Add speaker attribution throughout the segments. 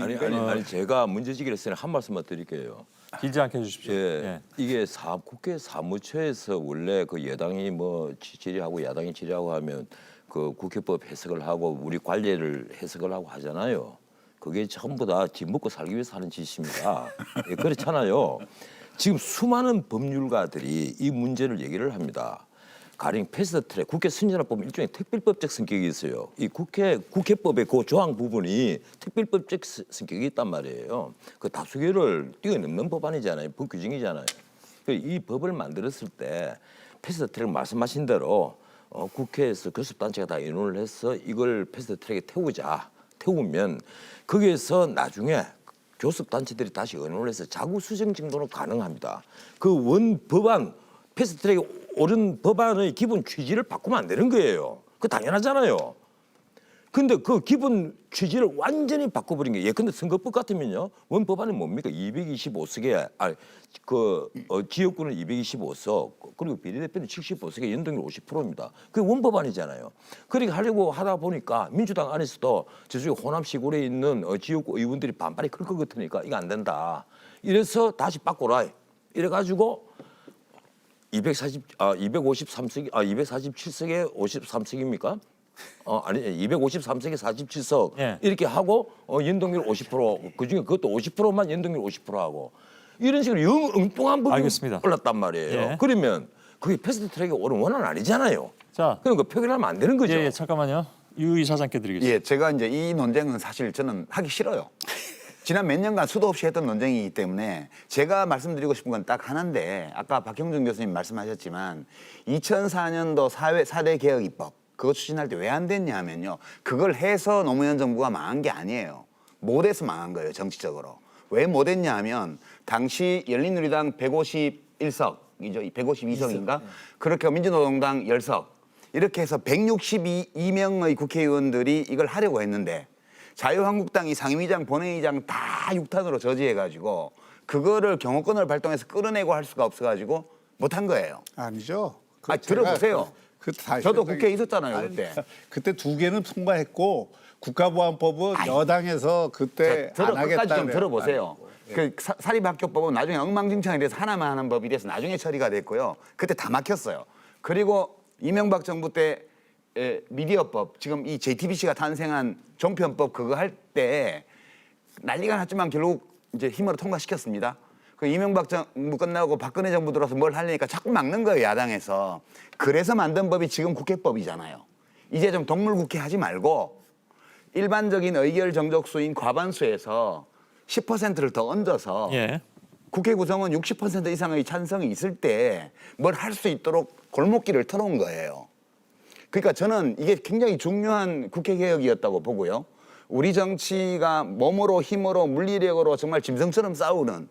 Speaker 1: 아니 제가 문제제기를 했으니 한 말씀만 드릴게요.
Speaker 2: 길지 않게 해주십시오.
Speaker 1: 예,
Speaker 2: 예.
Speaker 1: 이게 국회 사무처에서 원래 그 여당이 뭐 질의하고 야당이 질의하고 하면 그 국회법 해석을 하고 우리 관례를 해석을 하고 하잖아요. 그게 전부 다 집 먹고 살기 위해서 하는 짓입니다. 예, 그렇잖아요. 지금 수많은 법률가들이 이 문제를 얘기를 합니다. 가령 패스트트랙, 국회 선진화법은 일종의 특별법적 성격이 있어요. 이 국회법의 그 조항 부분이 특별법적 성격이 있단 말이에요. 그 다수결을 뛰어넘는 법안이잖아요. 법 규정이잖아요. 이 법을 만들었을 때 패스트트랙 말씀하신 대로 국회에서 교섭단체가 다 의논을 해서 이걸 패스트트랙에 태우면 거기에서 나중에 교섭단체들이 다시 의논을 해서 자구 수정 정도는 가능합니다. 그 원 법안 패스트트랙에 오른 법안의 기본 취지를 바꾸면 안 되는 거예요. 그 당연하잖아요. 근데 그 기본 취지를 완전히 바꿔버린 게 예컨대 선거법 같으면요. 원 법안이 뭡니까? 225석에 지역구는 225석 그리고 비례대표는 75석에 연동률 50%입니다. 그게 원 법안이잖아요. 그렇게 하려고 하다 보니까 민주당 안에서도 저쪽에 호남 시골에 있는 지역구 의원들이 반발이 클 것 같으니까 이거 안 된다. 이래서 다시 바꿔라. 이래가지고 247석에 53석입니까? 아니 253석에 47석
Speaker 2: 예.
Speaker 1: 이렇게 하고 연동률 50% 그중에 그것도 50%만 연동률 50% 하고 이런 식으로 영 엉뚱한 부분이
Speaker 2: 알겠습니다.
Speaker 1: 올랐단 말이에요.
Speaker 2: 예.
Speaker 1: 그러면 그게 패스트트랙에 오른 원안은 아니잖아요.
Speaker 2: 자,
Speaker 1: 그럼 그 표결하면 안 되는 거죠.
Speaker 2: 예, 잠깐만요. 유 이사장께 드리겠습니다.
Speaker 3: 예, 제가 이제 이 논쟁은 사실 저는 하기 싫어요. 지난 몇 년간 수도 없이 했던 논쟁이기 때문에 제가 말씀드리고 싶은 건 딱 하나인데 아까 박형준 교수님 말씀하셨지만 2004년도 4대 개혁 입법 그거 추진할 때 왜 안 됐냐 하면요. 그걸 해서 노무현 정부가 망한 게 아니에요. 못해서 망한 거예요. 정치적으로. 왜 못했냐 하면 당시 열린우리당 151석이죠. 152석인가? 그렇게 민주노동당 10석 이렇게 해서 162명의 국회의원들이 이걸 하려고 했는데 자유한국당이 상임위장, 본회의장 다 6탄으로 저지해가지고 그거를 경호권을 발동해서 끌어내고 할 수가 없어가지고 못한 거예요.
Speaker 4: 아니죠.
Speaker 3: 들어보세요. 저도
Speaker 4: 그때
Speaker 3: 국회에 있었잖아요. 그때.
Speaker 4: 그때 2개는 통과했고 국가보안법은 여당에서 그때 안 하겠다.
Speaker 3: 끝까지 좀
Speaker 4: 그래요.
Speaker 3: 들어보세요. 그 사립학교법은 나중에 엉망진창이 돼서 하나만 하는 법이 돼서 나중에 처리가 됐고요. 그때 다 막혔어요. 그리고 이명박 정부 때 미디어법, 지금 이 JTBC가 탄생한 종편법 그거 할 때 난리가 났지만 결국 이제 힘으로 통과시켰습니다. 그 이명박 정부 끝나고 박근혜 정부 들어서 뭘 하려니까 자꾸 막는 거예요, 야당에서. 그래서 만든 법이 지금 국회법이잖아요. 이제 좀 동물국회 하지 말고 일반적인 의결 정족수인 과반수에서 10%를 더 얹어서
Speaker 2: 예.
Speaker 3: 국회 구성원 60% 이상의 찬성이 있을 때 뭘 할 수 있도록 골목길을 털어온 거예요. 그러니까 저는 이게 굉장히 중요한 국회 개혁이었다고 보고요. 우리 정치가 몸으로 힘으로 물리력으로 정말 짐승처럼 싸우는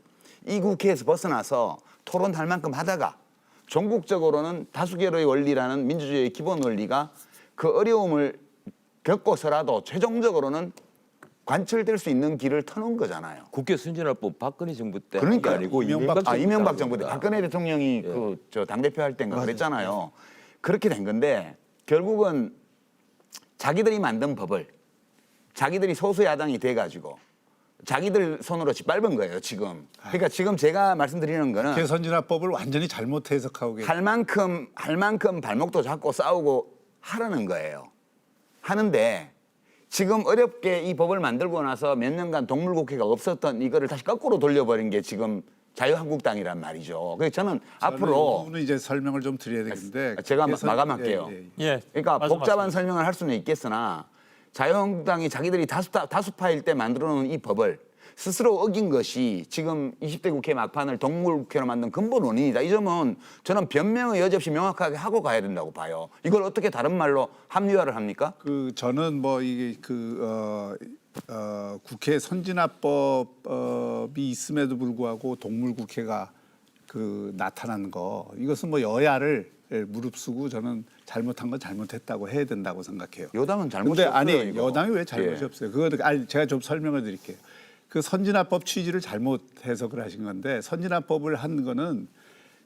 Speaker 3: 이 국회에서 벗어나서 토론할 만큼 하다가 전국적으로는 다수결의 원리라는 민주주의의 기본 원리가 그 어려움을 겪고서라도 최종적으로는 관철될 수 있는 길을 터놓은 거잖아요.
Speaker 1: 국회 선진화법 박근혜 정부 때
Speaker 3: 그러니까
Speaker 1: 한 게 아니고
Speaker 3: 이명박 정부 때
Speaker 1: 합니다.
Speaker 3: 박근혜 대통령이 그 당대표 할 때인가 그랬잖아요. 그렇게 된 건데 결국은 자기들이 만든 법을 자기들이 소수 야당이 돼가지고 자기들 손으로 짓밟은 거예요 지금. 그러니까 지금 제가 말씀드리는 거는
Speaker 4: 개선진화법을 완전히 잘못 해석하고 계세요.
Speaker 3: 할 만큼 발목도 잡고 싸우고 하라는 거예요. 하는데 지금 어렵게 이 법을 만들고 나서 몇 년간 동물국회가 없었던 이거를 다시 거꾸로 돌려버린 게 지금 자유한국당이란 말이죠. 그래서 저는 앞으로
Speaker 4: 이 부분은 이제 설명을 좀 드려야 되는데
Speaker 3: 제가 마감할게요.
Speaker 2: 예.
Speaker 3: 그러니까 복잡한
Speaker 2: 말씀하세요.
Speaker 3: 설명을 할 수는 있겠으나 자유한국당이 자기들이 다수파일 때 만들어놓은 이 법을 스스로 어긴 것이 지금 20대 국회 막판을 동물국회로 만든 근본 원인이다. 이 점은 저는 변명의 여지 없이 명확하게 하고 가야 된다고 봐요. 이걸 어떻게 다른 말로 합리화를 합니까?
Speaker 4: 저는 뭐 이게 국회 선진화법이 있음에도 불구하고 동물국회가 나타난 거 이것은 뭐 여야를 무릅쓰고 저는 잘못한 건 잘못했다고 해야 된다고 생각해요.
Speaker 3: 여당은 잘못이
Speaker 4: 근데
Speaker 3: 없어요.
Speaker 4: 아니
Speaker 3: 이거.
Speaker 4: 여당이 왜 잘못이
Speaker 3: 예.
Speaker 4: 없어요? 제가 좀 설명을 드릴게요. 그 선진화법 취지를 잘못 해석을 하신 건데 선진화법을 한 거는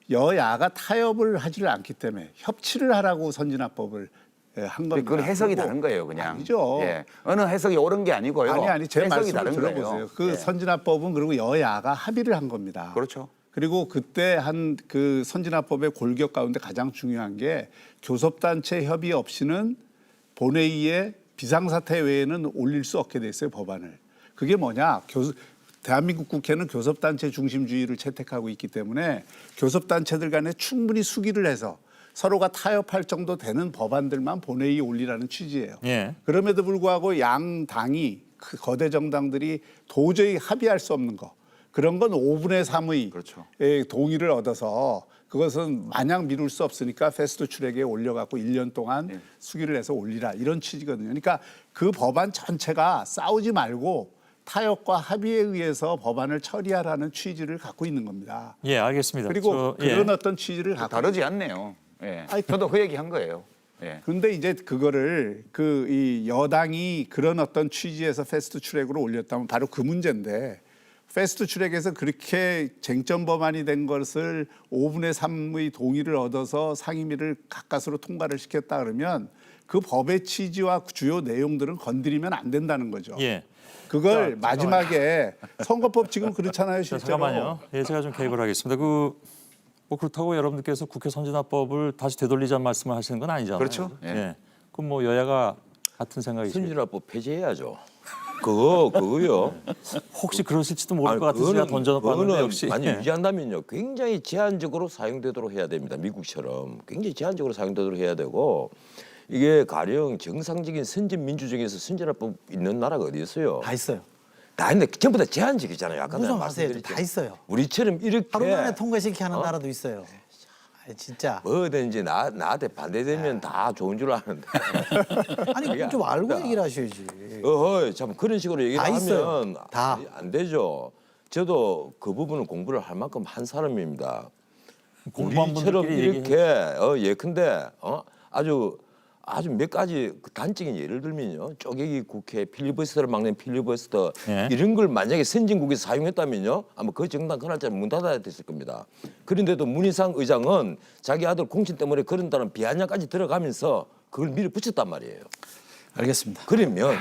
Speaker 4: 여야가 타협을 하지를 않기 때문에 협치를 하라고 선진화법을 한 겁니다.
Speaker 3: 그건 해석이
Speaker 4: 그리고
Speaker 3: 다른 거예요, 그냥.
Speaker 4: 아니죠.
Speaker 3: 예. 어느 해석이 옳은 게 아니고요.
Speaker 4: 아니 제
Speaker 3: 해석이
Speaker 4: 말씀을
Speaker 3: 다른
Speaker 4: 들어보세요.
Speaker 3: 거예요.
Speaker 4: 그
Speaker 3: 예.
Speaker 4: 선진화법은 그리고 여야가 합의를 한 겁니다.
Speaker 3: 그렇죠.
Speaker 4: 그리고 그때 한 그 선진화법의 골격 가운데 가장 중요한 게 교섭단체 협의 없이는 본회의에 비상사태 외에는 올릴 수 없게 돼 있어요, 법안을. 그게 뭐냐? 대한민국 국회는 교섭단체 중심주의를 채택하고 있기 때문에 교섭단체들 간에 충분히 수기를 해서 서로가 타협할 정도 되는 법안들만 본회의에 올리라는 취지예요.
Speaker 2: 예.
Speaker 4: 그럼에도 불구하고 양 당이 그 거대 정당들이 도저히 합의할 수 없는 거 그런 건 5분의 3의
Speaker 3: 그렇죠.
Speaker 4: 동의를 얻어서 그것은 마냥 미룰 수 없으니까 패스트 트랙에 올려갖고 1년 동안 수기를 해서 올리라 이런 취지거든요. 그러니까 그 법안 전체가 싸우지 말고 타협과 합의에 의해서 법안을 처리하라는 취지를 갖고 있는 겁니다.
Speaker 2: 예, 알겠습니다.
Speaker 4: 그리고 그런 어떤 취지를 갖고
Speaker 3: 다르지 않네요. 예.
Speaker 4: 아니,
Speaker 3: 저도 그 얘기 한 거예요. 예.
Speaker 4: 그런데 이제 그거를 이 여당이 그런 어떤 취지에서 패스트 트랙으로 올렸다면 바로 그 문제인데 패스트 트랙에서 그렇게 쟁점 법안이 된 것을 5분의 3의 동의를 얻어서 상임위를 가까스로 통과를 시켰다 그러면 그 법의 취지와 주요 내용들은 건드리면 안 된다는 거죠.
Speaker 2: 예.
Speaker 4: 그걸 마지막에 선거법 지금 그렇잖아요,
Speaker 2: 자,
Speaker 4: 실제로.
Speaker 2: 잠깐만요. 예, 제가 좀 개입을 하겠습니다. 뭐 그렇다고 여러분들께서 국회 선진화법을 다시 되돌리자는 말씀을 하시는 건 아니잖아요.
Speaker 3: 그렇죠.
Speaker 2: 예.
Speaker 3: 예.
Speaker 2: 그럼 뭐 여야가 같은 생각이시죠?
Speaker 1: 선진화법 폐지해야죠. 그거요.
Speaker 2: 혹시 그러실지도 모를 것 같아서 제가 던져봤는데
Speaker 1: 그거는
Speaker 2: 역시
Speaker 1: 많이
Speaker 2: 예.
Speaker 1: 유지한다면요. 굉장히 제한적으로 사용되도록 해야 됩니다. 미국처럼 굉장히 제한적으로 사용되도록 해야 되고 이게 가령 정상적인 선진 민주주의에서 선진화법 있는 나라가 어디 있어요?
Speaker 5: 다 있어요.
Speaker 1: 다 있는데 전부 다 제한적이잖아요. 아까 내가
Speaker 5: 무슨 하세요?
Speaker 1: 말씀드렸죠.
Speaker 5: 다 있어요.
Speaker 1: 우리처럼 이렇게
Speaker 5: 하루 만에 통과시키게 하는
Speaker 1: 어?
Speaker 5: 나라도 있어요. 아, 진짜.
Speaker 1: 뭐든지 나한테 반대되면 다 좋은 줄 아는데.
Speaker 5: 아니 그럼 좀 알고 얘기를 하셔야지.
Speaker 1: 어허, 참 그런 식으로 얘기를
Speaker 5: 다 있어요.
Speaker 1: 하면
Speaker 5: 다.
Speaker 1: 안 되죠. 저도 그 부분은 공부를 할 만큼 한 사람입니다.
Speaker 2: 공부한
Speaker 1: 우리처럼
Speaker 2: 분들끼리
Speaker 1: 이렇게 예컨대 아주 몇 가지 그 단적인 예를 들면요. 쪼개기 국회 필리버스터를 막는 필리버스터
Speaker 2: 예.
Speaker 1: 이런 걸 만약에 선진국에서 사용했다면요. 아마 그 정당 그날짜는 문 닫아야 됐을 겁니다. 그런데도 문희상 의장은 자기 아들 공신 때문에 그런다는 비아냥까지 들어가면서 그걸 미리 붙였단 말이에요.
Speaker 5: 알겠습니다.
Speaker 1: 그러면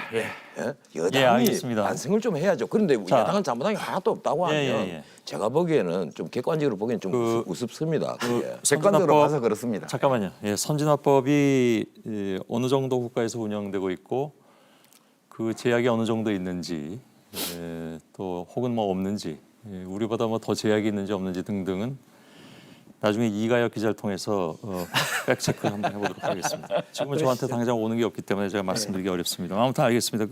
Speaker 1: 여당이
Speaker 2: 알겠습니다.
Speaker 1: 반성을 좀 해야죠. 그런데
Speaker 2: 자.
Speaker 1: 여당은 잘못한 게 하나도 없다고 하면
Speaker 2: 예.
Speaker 1: 제가 보기에는 좀 객관적으로 보기에는 좀 우습습니다. 그게.
Speaker 3: 객관적으로
Speaker 2: 선진화법-
Speaker 3: 봐서 그렇습니다.
Speaker 2: 잠깐만요. 예, 선진화법이 어느 정도 국가에서 운영되고 있고 그 제약이 어느 정도 있는지 또 혹은 뭐 없는지 우리보다 뭐 더 제약이 있는지 없는지 등등은 나중에 이가혁 기자를 통해서 팩체크 한번 해보도록 하겠습니다. 지금은 저한테 당장 오는 게 없기 때문에 제가 말씀드리기 어렵습니다. 아무튼 알겠습니다.